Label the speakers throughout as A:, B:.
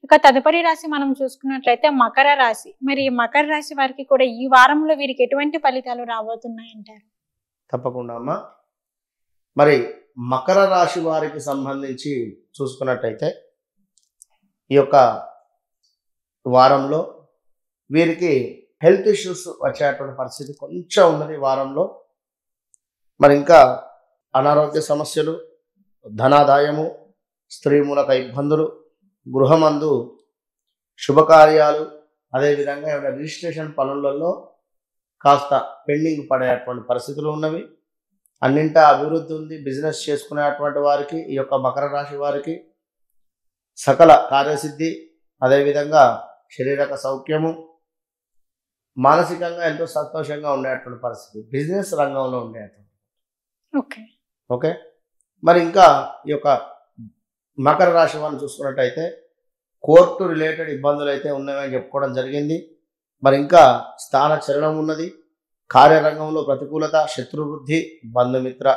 A: ఇక తదుపరి రాశి మనం చూసుకున్నట్లయితే మకర రాశి. మరి ఈ మకర రాశి వారికి కూడా ఈ వారంలో వీరికి ఎటువంటి ఫలితాలు రాబోతున్నాయంటారు?
B: తప్పకుండా అమ్మా. మరి మకర రాశి వారికి సంబంధించి చూసుకున్నట్టయితే ఈ యొక్క వారంలో వీరికి హెల్త్ ఇష్యూస్ వచ్చేటువంటి పరిస్థితి కొంచెం ఉన్నది వారంలో. మరి ఇంకా అనారోగ్య సమస్యలు, ధనాదాయము, స్త్రీ మూలక ఇబ్బందులు, గృహమందు శుభకార్యాలు, అదేవిధంగా ఏమైనా రిజిస్ట్రేషన్ పనులలో కాస్త పెండింగ్ పడేటువంటి పరిస్థితులు ఉన్నవి. అన్నింటా అభివృద్ధి ఉంది. బిజినెస్ చేసుకునేటువంటి వారికి, ఈ యొక్క మకర రాశి వారికి సకల కార్యసిద్ధి, అదేవిధంగా శరీరక సౌఖ్యము, మానసికంగా ఎంతో సంతోషంగా ఉండేటువంటి పరిస్థితి బిజినెస్ రంగంలో ఉండేటువంటి. ఓకే. మరి ఇంకా ఈ యొక్క మకర రాశి వారిని చూసుకున్నట్టయితే కోర్టు రిలేటెడ్ ఇబ్బందులు అయితే ఉన్నాయని చెప్పుకోవడం జరిగింది. మరి ఇంకా స్థాన చలనం ఉన్నది. కార్యరంగంలో ప్రతికూలత, శత్రువృద్ధి, బంధుమిత్ర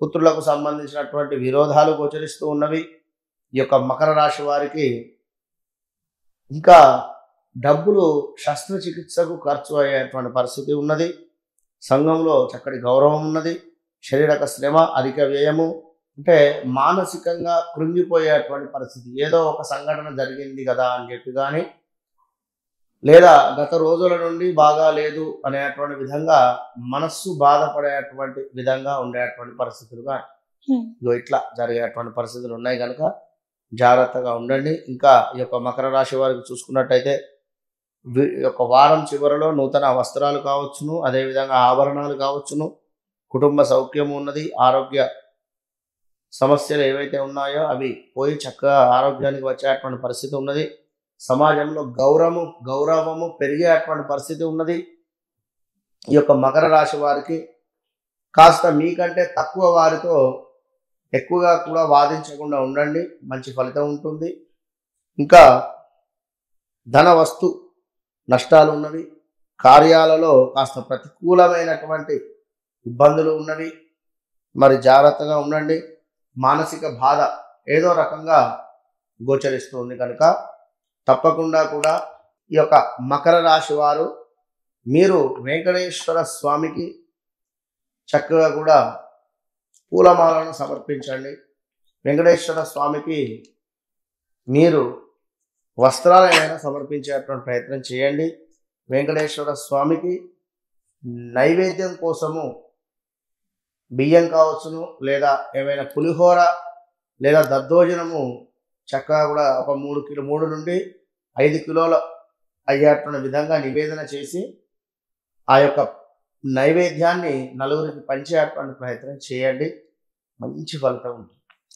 B: పుత్రులకు సంబంధించినటువంటి విరోధాలు గోచరిస్తూ ఉన్నవి. ఈ యొక్క మకర రాశి వారికి ఇంకా డబ్బులు శస్త్రచికిత్సకు ఖర్చు అయ్యేటువంటి పరిస్థితి ఉన్నది. సంఘంలో చక్కటి గౌరవం ఉన్నది. శరీరక శ్రమ, అధిక వ్యయము, అంటే మానసికంగా కృంగిపోయేటువంటి పరిస్థితి. ఏదో ఒక సంఘటన జరిగింది కదా అని చెప్పి కానీ, లేదా గత రోజుల నుండి బాగా లేదు అనేటువంటి విధంగా మనస్సు బాధపడేటువంటి విధంగా ఉండేటువంటి పరిస్థితులు కానీ ఇట్లా జరిగేటువంటి పరిస్థితులు ఉన్నాయి కనుక జాగ్రత్తగా ఉండండి. ఇంకా ఈ యొక్క మకర రాశి వారికి చూసుకున్నట్టయితే ఈ యొక్క వారం చివరిలో నూతన వస్త్రాలు కావచ్చును, అదేవిధంగా ఆభరణాలు కావచ్చును, కుటుంబ సౌఖ్యం ఉన్నది. ఆరోగ్య సమస్యలు ఏవైతే ఉన్నాయో అవి పోయి చక్కగా ఆరోగ్యానికి వచ్చేటువంటి పరిస్థితి ఉన్నది. సమాజంలో గౌరవము పెరిగేటువంటి పరిస్థితి ఉన్నది. ఈ యొక్క మకర రాశి వారికి కాస్త మీకంటే తక్కువ వారితో ఎక్కువగా కూడా వాదించకుండా ఉండండి, మంచి ఫలితం ఉంటుంది. ఇంకా ధన వస్తు నష్టాలు ఉన్నవి. కార్యాలలో కాస్త ప్రతికూలమైనటువంటి ఇబ్బందులు ఉన్నవి. మరి జాగ్రత్తగా ఉండండి. మానసిక బాధ ఏదో రకంగా గోచరిస్తుంది కనుక తప్పకుండా కూడా ఈ యొక్క మకర రాశి వారు మీరు వెంకటేశ్వర స్వామికి చక్కగా కూడా పూలమాలను సమర్పించండి. వెంకటేశ్వర స్వామికి మీరు వస్త్రాలైనా సమర్పించేటువంటి ప్రయత్నం చేయండి. వెంకటేశ్వర స్వామికి నైవేద్యం కోసము బియ్యం కావచ్చును, లేదా ఏమైనా పులిహోర లేదా దద్దోజనము చక్కగా కూడా ఒక 3 నుండి 5 కిలోల అయ్యేటువంటి విధంగా నివేదన చేసి ఆ యొక్క నైవేద్యాన్ని నలుగురికి పంచేటువంటి ప్రయత్నం చేయండి. మంచి ఫలితం ఉంటుంది.